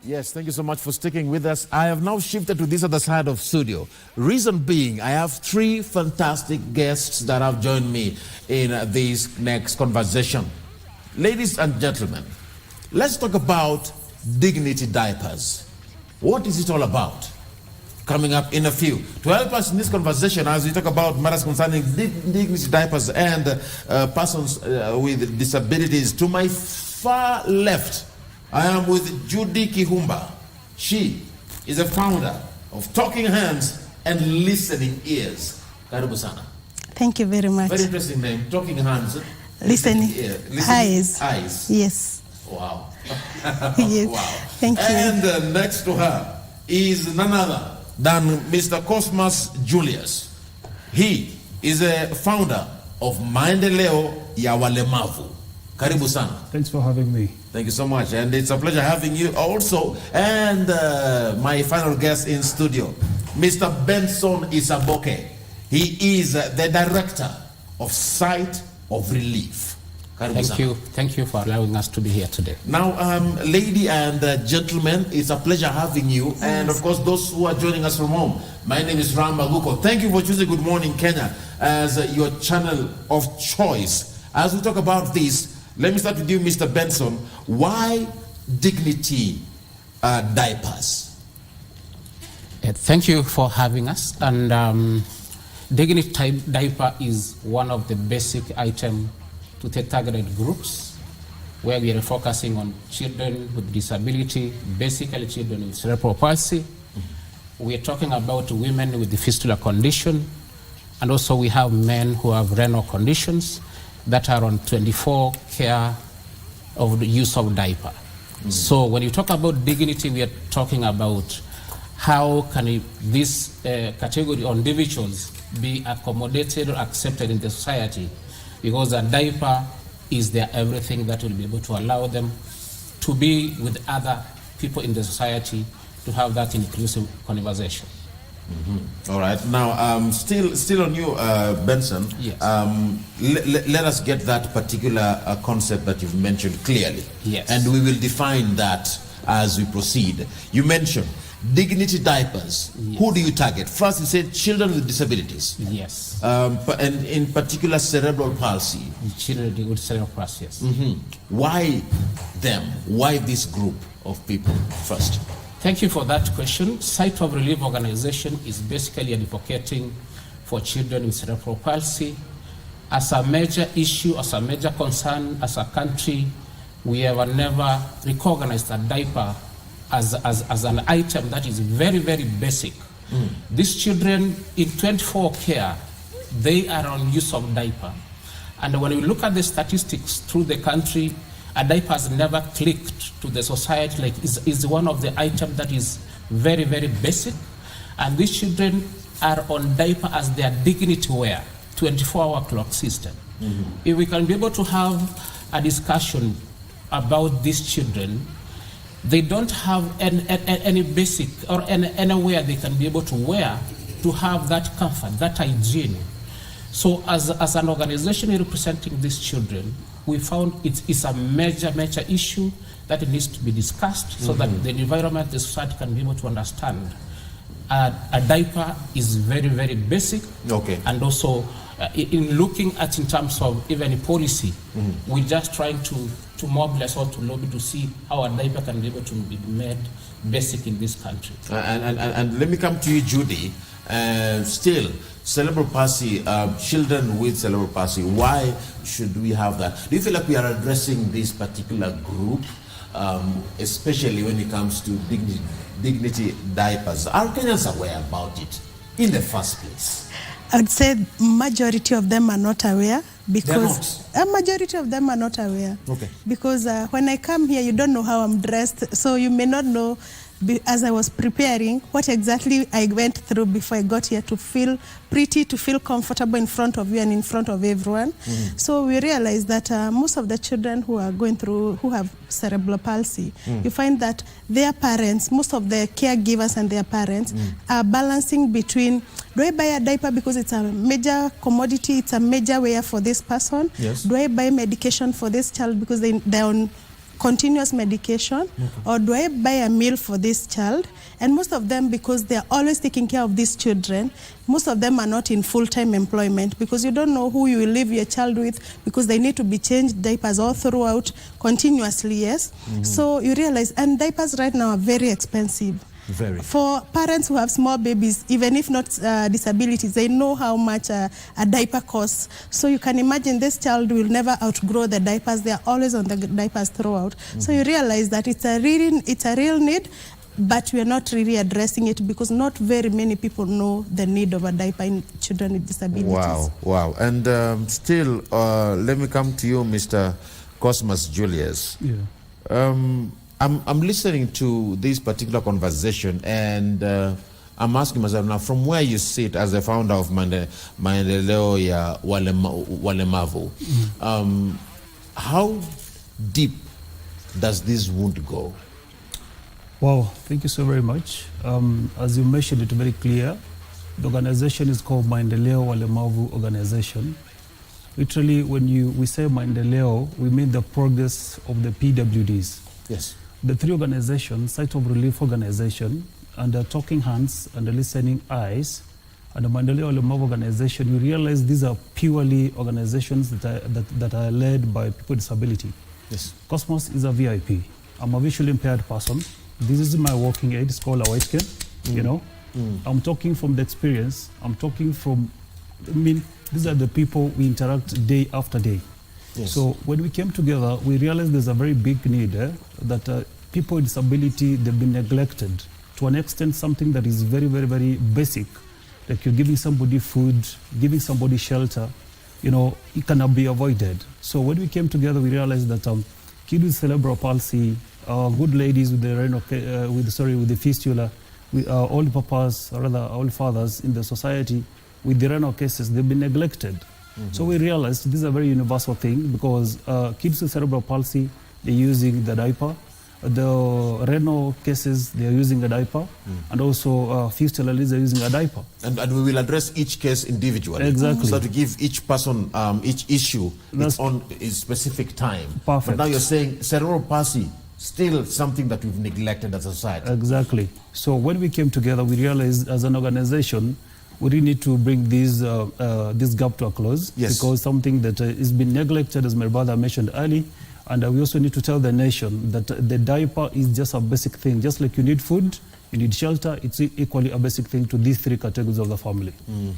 Yes, thank you so much for sticking with us. I have now shifted to this other side of studio. Reason being, I have three fantastic guests that have joined me in this next conversation. Ladies and gentlemen, let's talk about dignity diapers. What is it all about? Coming up in a few. To help us in this conversation as we talk about matters concerning dignity diapers and persons with disabilities, to my far left, I am with Judy Kihumba. She is a founder of Talking Hands and Listening Ears. Karibu sana. Thank you very much. Very interesting name, Talking Hands. Listening Eyes. Eyes. Yes. Wow. Yes. Wow. Thank you. And next to her is none other than Mr. Cosmas Julius. He is a founder of Maendeleo ya Walemavu. Karibu sana. Thanks for having me. Thank you so much, and it's a pleasure having you also. And my final guest in studio, Mr. Benson Isaboke. He is the director of Sight of Relief. Thank you for allowing us to be here today. Now, lady and gentlemen, it's a pleasure having you. Yes. And of course, those who are joining us from home, my name is Aguko. Thank you for choosing Good Morning Kenya as your channel of choice. As we talk about this, let me start with you, Mr. Benson. Why dignity diapers? Thank you for having us. And dignity diaper is one of the basic items to the targeted groups, where we are focusing on children with disability, basically children with cerebral palsy. We are talking about women with the fistula condition, and also we have men who have renal conditions that are on 24 care of the use of diaper. So when you talk about dignity, we are talking about how can this category of individuals be accommodated or accepted in the society, because a diaper is their everything that will be able to allow them to be with other people in the society, to have that inclusive conversation. All right. Now, still on you, Benson. Yes. Let us get that particular concept that you've mentioned clearly. Yes. And we will define that as we proceed. You mentioned dignity diapers. Yes. Who do you target? First, you said children with disabilities. Yes. And in particular, cerebral palsy. Children with cerebral palsy, yes. Why them? Why this group of people first? Thank you for that question. Sight of Relief organization is basically advocating for children with cerebral palsy. As a major issue, as a major concern, as a country, we have never recognized a diaper as an item that is very, very basic. These children in 24 care, they are on use of diaper. And when we look at the statistics through the country, a diaper has never clicked to the society like is one of the items that is very, very basic. And these children are on diaper as their dignity wear, 24-hour clock system. If we can be able to have a discussion about these children, they don't have any basic or anywhere they can be able to wear to have that comfort, that hygiene. So as an organization representing these children, we found it's a major issue that it needs to be discussed so that the environment, the society can be able to understand. A diaper is very, very basic. Okay. And also in looking at in terms of even policy, we're just trying to mobilize or to lobby to see how a diaper can be able to be made basic in this country. And let me come to you, Judy. Still, cerebral palsy, children with cerebral palsy, why should we have that? Do you feel like we are addressing this particular group, especially when it comes to dignity diapers? Are Kenyans aware about it in the first place? I would say majority of them are not aware, because a majority of them are not aware. Okay. Because when I come here, you don't know how I'm dressed, so you may not know, as I was preparing, what exactly I went through before I got here to feel pretty, to feel comfortable in front of you and in front of everyone. So we realized that most of the children who are going through, who have cerebral palsy, you find that their parents, most of the caregivers and their parents are balancing between, do I buy a diaper because it's a major commodity, it's a major wear for this person? Yes. Do I buy medication for this child because they're on continuous medication, or do I buy a meal for this child? And most of them, because they are always taking care of these children, most of them are not in full-time employment, because you don't know who you will leave your child with, because they need to be changed diapers all throughout continuously, yes? So you realize, and diapers right now are very expensive. Very. For parents who have small babies, even if not disabilities, they know how much a diaper costs. So you can imagine this child will never outgrow the diapers. They are always on the diapers throughout. So you realize that it's a real need, but we are not really addressing it because not very many people know the need of a diaper in children with disabilities. Wow, wow. And still, let me come to you, Mr. Cosmas Julius. Yeah. I'm listening to this particular conversation, and I'm asking myself now, from where you sit as the founder of Maendeleo ya Walemavu, how deep does this wound go? Wow, thank you so very much. As you mentioned it very clear, the organization is called Maendeleo Walemavu Organization. Literally, when we say Maendeleo, we mean the progress of the PWDs. Yes. The three organizations, Site of Relief Organization, and the Talking Hands and the Listening Eyes, and the Maendeleo Walemavu Organization, you realize these are purely organizations that are led by people with disability. Yes. Cosmos is a VIP. I'm a visually impaired person. This is my walking aid. It's called a white cane. You know, I'm talking from the experience. I'm talking from, these are the people we interact day after day. Yes. So when we came together, we realized there's a very big need that people with disability, they've been neglected to an extent, something that is very, very, very basic. Like you're giving somebody food, giving somebody shelter, you know, it cannot be avoided. So when we came together, we realized that kids with cerebral palsy, good ladies with the with the fistula, old papas, or rather old fathers in the society with the renal cases, they've been neglected. So we realized this is a very universal thing because kids with cerebral palsy, they're using the diaper. The renal cases, they're using a diaper. And also fistula leads are using a diaper. And we will address each case individually. Exactly. So to give each person, each issue its specific time. Perfect. But now you're saying cerebral palsy, still something that we've neglected as a society. Exactly. So when we came together, we realized as an organization, we really need to bring this gap to a close. Yes. Because something that is been neglected, as my brother mentioned earlier, and we also need to tell the nation that the diaper is just a basic thing. Just like you need food, you need shelter, it's equally a basic thing to these three categories of the family.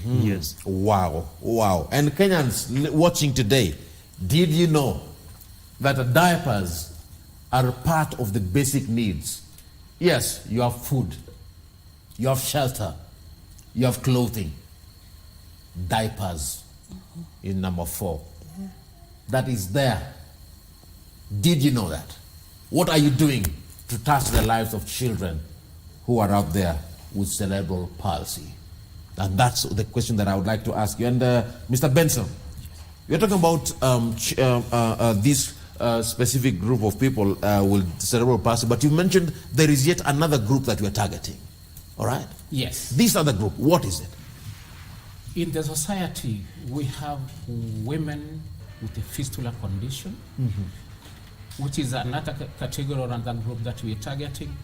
Yes. Wow, wow. And Kenyans watching today, did you know that diapers are part of the basic needs? Yes, you have food, you have shelter, you have clothing. Diapers is number 4. That is there. Did you know that? What are you doing to touch the lives of children who are out there with cerebral palsy? And that's the question that I would like to ask you. And Mr. Benson, you're talking about this specific group of people with cerebral palsy, but you mentioned there is yet another group that you're targeting. All right? Yes. This other group, what is it? In the society, we have women with a fistula condition, which is another category or another group that we are targeting.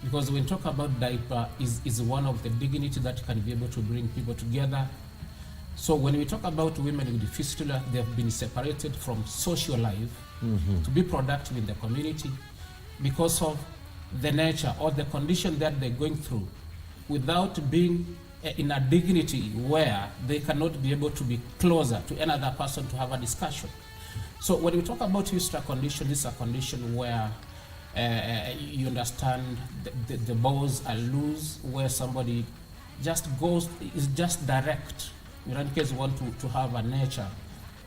Because when we talk about diaper, is one of the dignity that can be able to bring people together. So when we talk about women with the fistula, they have been separated from social life to be productive in the community because of the nature or the condition that they're going through, without being in a dignity where they cannot be able to be closer to another person to have a discussion. So when we talk about fistula condition, this is a condition where you understand the balls are loose, where somebody just is just direct. In any case, you want to have a nature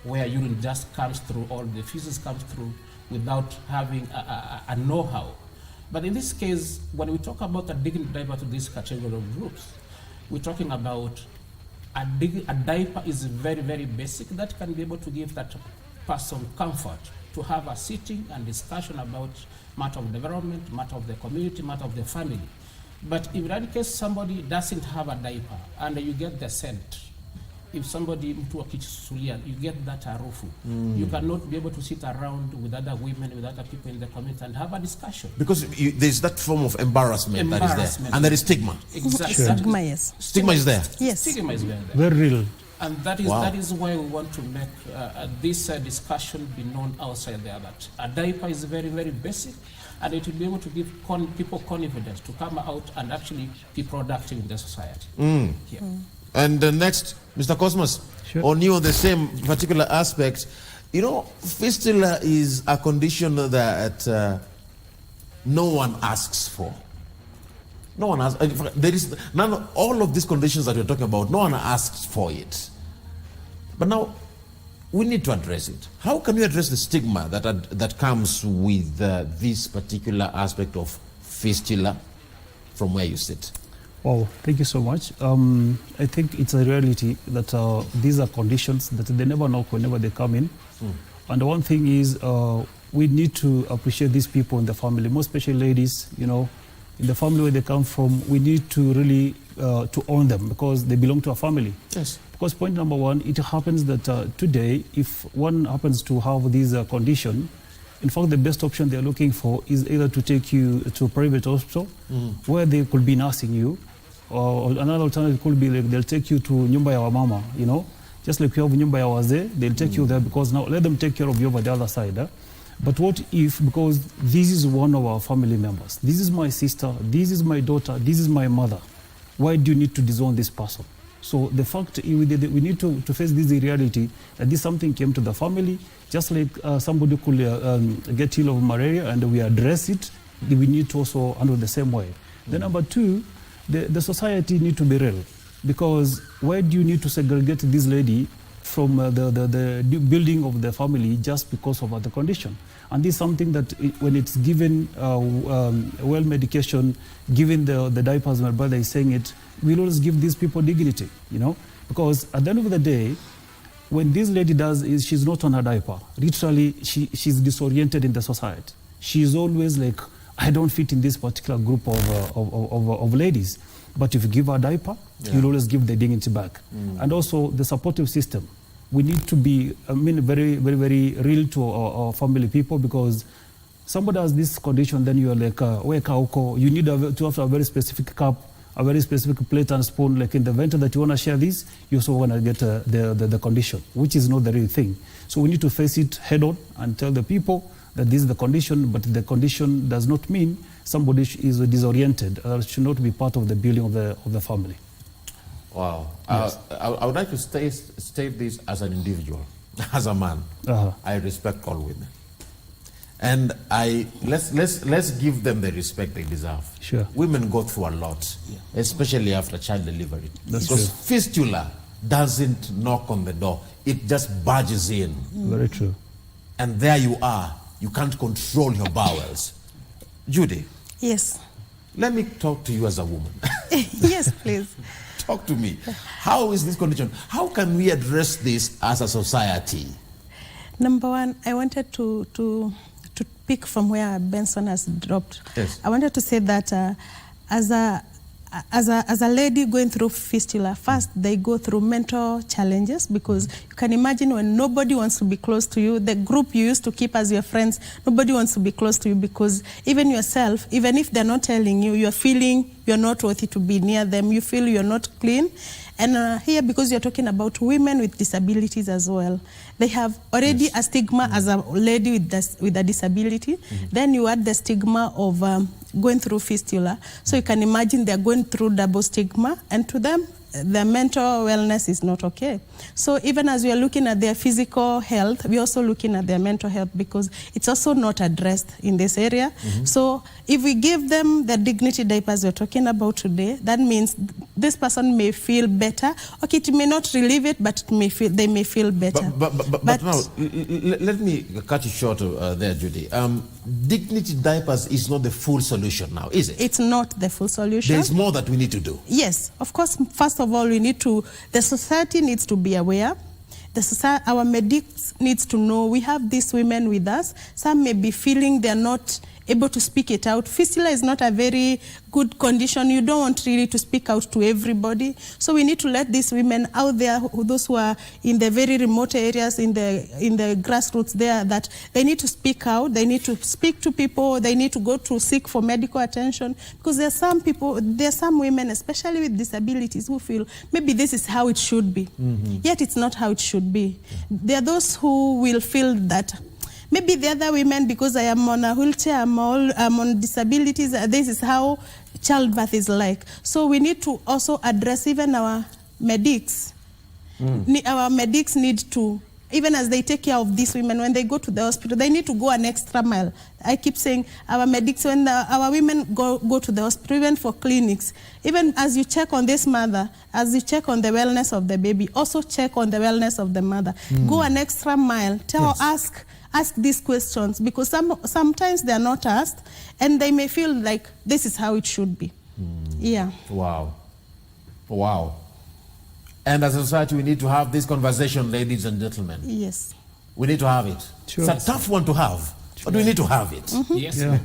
where urine just comes through, or the feces comes through without having a know-how. But in this case, when we talk about a diaper to this category of groups, we're talking about a diaper is very, very basic that can be able to give that person comfort to have a sitting and discussion about matter of development, matter of the community, matter of the family. But if in any case somebody doesn't have a diaper and you get the scent, if somebody mtu akisusulia, you get that harufu. You cannot be able to sit around with other women, with other people in the community and have a discussion. Because there's that form of embarrassment that is there. And there is stigma. Exactly. Sure. Stigma, yes. Stigma is there. Yes. Stigma is very there. Very real. And that is why we want to make this discussion be known outside there, that a diaper is very, very basic, and it will be able to give people confidence to come out and actually be productive in the society. Yeah. And next, Mr. Cosmas, Sure. on you on the same particular aspect, you know, fistula is a condition that no one asks for. No one asks. There is none. All of these conditions that we're talking about, no one asks for it. But now, we need to address it. How can we address the stigma that comes with this particular aspect of fistula from where you sit? Oh, thank you so much. I think it's a reality that these are conditions that they never know whenever they come in. And the one thing is we need to appreciate these people in the family, more especially ladies, you know, in the family where they come from. We need to really to own them because they belong to a family. Yes. Because point number one, it happens that today, if one happens to have this condition, in fact, the best option they're looking for is either to take you to a private hospital where they could be nursing you, or another alternative could be like they'll take you to Nyumba ya Wamama, you know, just like you have Nyumba ya Wazee, they'll take you there because now let them take care of you over the other side. But what if, because this is one of our family members, this is my sister, this is my daughter, this is my mother, why do you need to disown this person? So the fact we need to face this reality that this something came to the family, just like somebody could get ill of malaria and we address it, we need to also handle the same way. Then number two, the society need to be real, because why do you need to segregate this lady from the building of the family just because of the condition? And this is something that when it's given well medication, given the diapers, my brother is saying it, we'll always give these people dignity, you know, because at the end of the day, when this lady does is she's not on her diaper, literally she's disoriented in the society. She's always like, I don't fit in this particular group of ladies. But if you give her a diaper, you'll always give the dignity back. And also the supportive system. We need to be, very, very, very real to our family people, because somebody has this condition, then you're like, Aguko, you need to have a very specific cup, a very specific plate and spoon. Like in the event that you want to share this, you also want to get the condition, which is not the real thing. So we need to face it head on and tell the people that this is the condition, but the condition does not mean somebody is disoriented or should not be part of the building of the family. Wow. Yes. I would like to state this as an individual, as a man. I respect all women. And let's give them the respect they deserve. Sure. Women go through a lot, especially after child delivery. That's because true. fistula doesn't knock on the door. It just barges in. Very true. And there you are. You can't control your bowels. Judy. Yes. Let me talk to you as a woman. Yes, please. Talk to me. How is this condition? How can we address this as a society? Number one, I wanted to pick from where Benson has dropped. Yes. I wanted to say that as a lady going through fistula, first they go through mental challenges, because you can imagine when nobody wants to be close to you, the group you used to keep as your friends, nobody wants to be close to you, because even yourself, even if they're not telling you, you're feeling you're not worthy to be near them, you feel you're not clean. And here, because you're talking about women with disabilities as well, they have already a stigma as a lady with a disability. Then you add the stigma of going through fistula. So you can imagine they're going through double stigma, and to them, their mental wellness is not okay. So even as we are looking at their physical health, we're also looking at their mental health, because it's also not addressed in this area. So if we give them the dignity diapers we're talking about today, that means this person may feel better. Okay, it may not relieve it, but they may feel better. But now, let me cut you short there, Judy. Dignity diapers is not the full solution now, is it? It's not the full solution. There's more that we need to do. Yes, of course. First of all, the society needs to be aware. Our medics needs to know we have these women with us. Some may be feeling they're not able to speak it out. Fistula is not a very good condition. You don't want really to speak out to everybody. So we need to let these women out there, those who are in the very remote areas, in the grassroots there, that they need to speak out, they need to speak to people, they need to go to seek for medical attention, because there are some women, especially with disabilities, who feel maybe this is how it should be. Yet it's not how it should be. There are those who will feel that maybe the other women, because I am on a wheelchair, I'm on disabilities, this is how childbirth is like. So we need to also address even our medics. Our medics need to, even as they take care of these women, when they go to the hospital, they need to go an extra mile. I keep saying our medics, when our women go to the hospital, even for clinics, even as you check on this mother, as you check on the wellness of the baby, also check on the wellness of the mother. Go an extra mile. Ask these questions, because sometimes they are not asked, and they may feel like this is how it should be. Yeah. Wow. Wow. And as a society, we need to have this conversation, ladies and gentlemen. Yes. We need to have it. Sure. It's a tough one to have, but we need to have it. Yes. Yeah.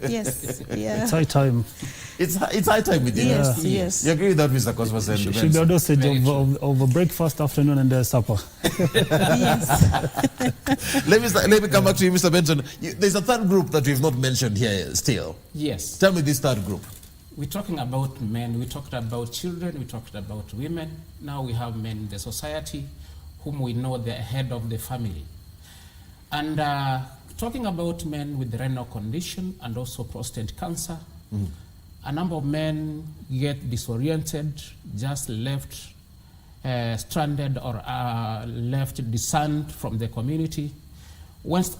Yes. Yeah. It's high time. It's high time we did Yes. it. Yes. You agree with that, Mr. Cosmas and Should be a Benson? dosage of a breakfast, afternoon, and supper. Yes. Let me come back to you, Mr. Benson. There's a third group that we've not mentioned here still. Yes. Tell me this third group. We're talking about men, we talked about children, we talked about women. Now we have men in the society whom we know they're head of the family. And talking about men with renal condition and also prostate cancer, a number of men get disoriented, just left stranded or left discerned from the community. Once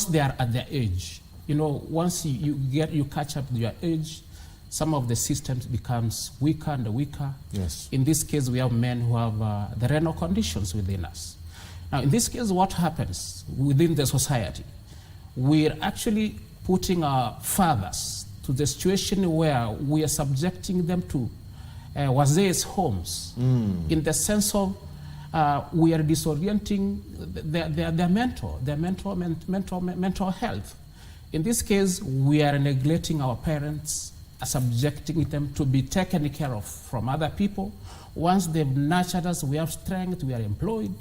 they are at their age, once you catch up with your age, some of the systems becomes weaker and weaker. Yes. In this case, we have men who have the renal conditions within us. Now, in this case, what happens within the society? We're actually putting our fathers to the situation where we are subjecting them to wazee's homes, in the sense of we are disorienting their mental health. In this case, we are neglecting our parents, subjecting them to be taken care of from other people. Once they've nurtured us, we have strength, we are employed,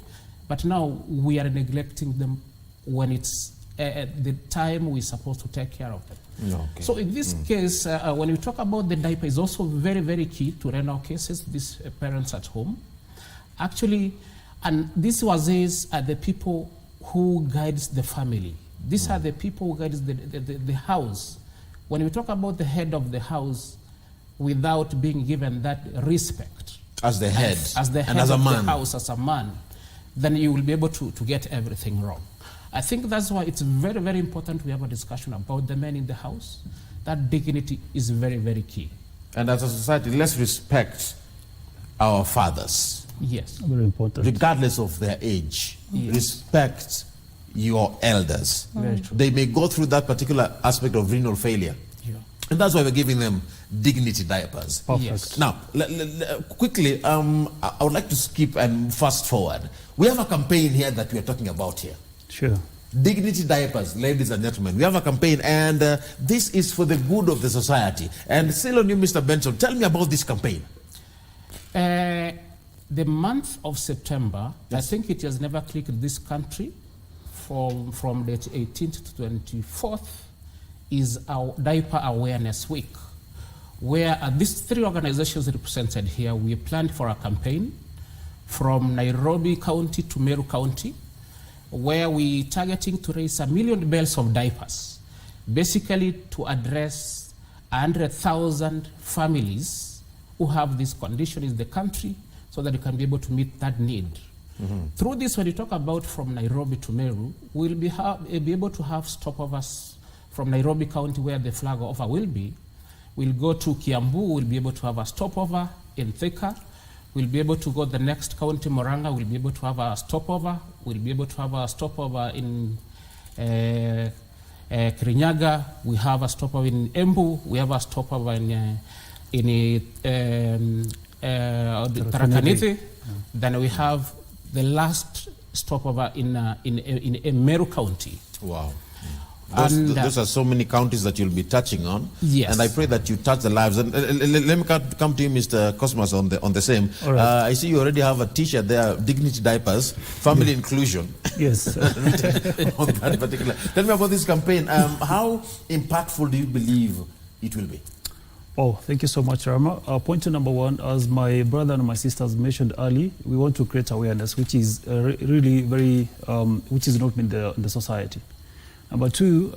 but now we are neglecting them when it's at the time we're supposed to take care of them. Okay. So in this case, when we talk about the diaper, is also very, very key to renal cases, these parents at home. Actually, and these wazees are the people who guides the family. These are the people who guides the house. When we talk about the head of the house, without being given that respect As the head. as the head and as a of man. the house, as a man, then you will be able to get everything wrong. I think that's why it's very, very important we have a discussion about the men in the house. That dignity is very, very key. And as a society, let's respect our fathers, Yes. Very important. regardless of their age. Yes. Respect your elders. Very true. They may go through that particular aspect of renal failure. Yeah. And that's why we're giving them dignity diapers. Perfect. Yes. Now, quickly, I would like to skip and fast forward. We have a campaign here that we are talking about here. Sure. Dignity diapers, ladies and gentlemen. We have a campaign, and this is for the good of the society. And still on you, Mr. Benson, tell me about this campaign. The month of September, Yes. I think it has never clicked in this country, from the 18th to 24th, is our Diaper Awareness Week, where these three organizations represented here, we planned for a campaign from Nairobi County to Meru County, where we targeting to raise 1 million bales of diapers, basically to address 100,000 families who have this condition in the country, so that you can be able to meet that need. Through this, when you talk about from Nairobi to Meru, we'll be able to have stopovers from Nairobi County, where the flag offer will be. We'll go to Kiambu, we'll be able to have a stopover in Thika. We'll be able to go the next county, Moranga, we'll be able to have a stopover. We'll be able to have a stopover in Kirinyaga. We have a stopover in Embu. We have a stopover in Tarakaniti. Then we have the last stopover in Meru County. Wow. Those are so many counties that you'll be touching on. Yes. And I pray that you touch the lives. And let me come to you, Mr. Cosmas, on the same. All right. I see you already have a T-shirt there, Dignity Diapers, Family Inclusion. Yes. On that particular. Tell me about this campaign. How impactful do you believe it will be? Oh, thank you so much, Rama. Point number one, as my brother and my sisters mentioned early, we want to create awareness, which is really very, which is not in the society. Number two,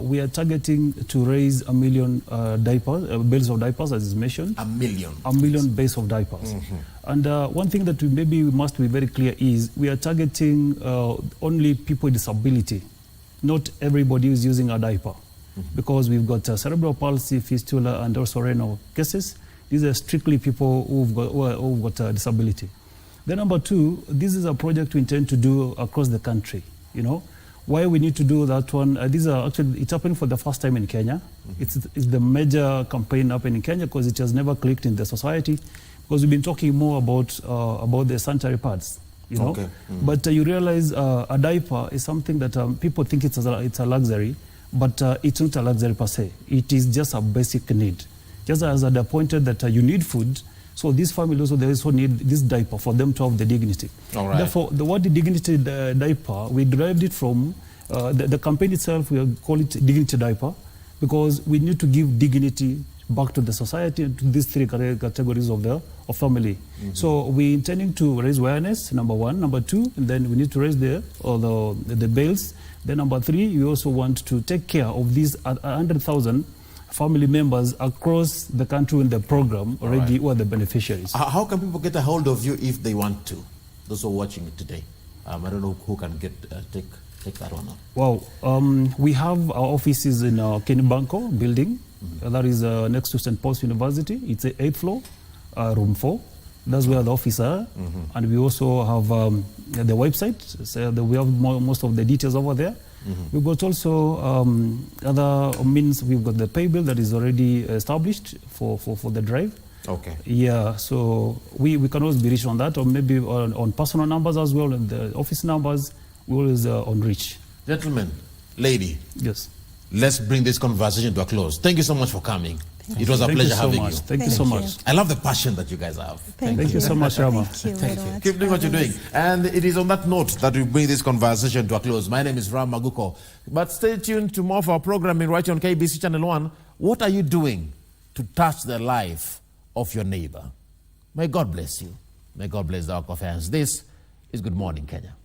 we are targeting to raise 1 million bales of diapers, as is mentioned. 1 million. 1 million bales of diapers. And one thing that we must be very clear is we are targeting only people with disability. Not everybody is using a diaper. Because we've got cerebral palsy, fistula, and also renal cases. These are strictly people who've got a disability. Then number two, this is a project we intend to do across the country. You know, why we need to do that one? These are actually, it's happening for the first time in Kenya. It's the major campaign happening in Kenya because it has never clicked in the society. Because we've been talking more about the sanitary pads. You know, but you realize a diaper is something that people think it's a luxury. But it's not a luxury per se. It is just a basic need. Just as at the point that you need food, so this family also, they also need this diaper for them to have the dignity. All right. Therefore, the word dignity diaper, we derived it from the campaign itself. We call it dignity diaper because we need to give dignity back to the society and to these three categories of family. So we're intending to raise awareness, number one. Number two, and then we need to raise the bales. Then number three, we also want to take care of these 100,000 family members across the country in the program already who are the beneficiaries. How can people get a hold of you if they want to? Those who are watching it today. I don't know who can take that one on. Wow. We have our offices in Kihumba building. That is next to St. Paul's University. It's the 8th floor, room 4. That's where the office are. And we also have the website. So we have most of the details over there. We've got also other means. We've got the pay bill that is already established for the drive. Okay. Yeah, so we can always be reached on that, or maybe on personal numbers as well, and the office numbers, we always on reach. Gentlemen, lady. Yes. Let's bring this conversation to a close. Thank you so much for coming. It was a pleasure having you. Thank you so much. I love the passion that you guys have. Thank you so much, Rama. Thank you very much. Keep doing what you're doing. And it is on that note that we bring this conversation to a close. My name is Aguko. But stay tuned to more of our programming right here on KBC Channel 1. What are you doing to touch the life of your neighbor? May God bless you. May God bless the Aguko fans. This is Good Morning, Kenya.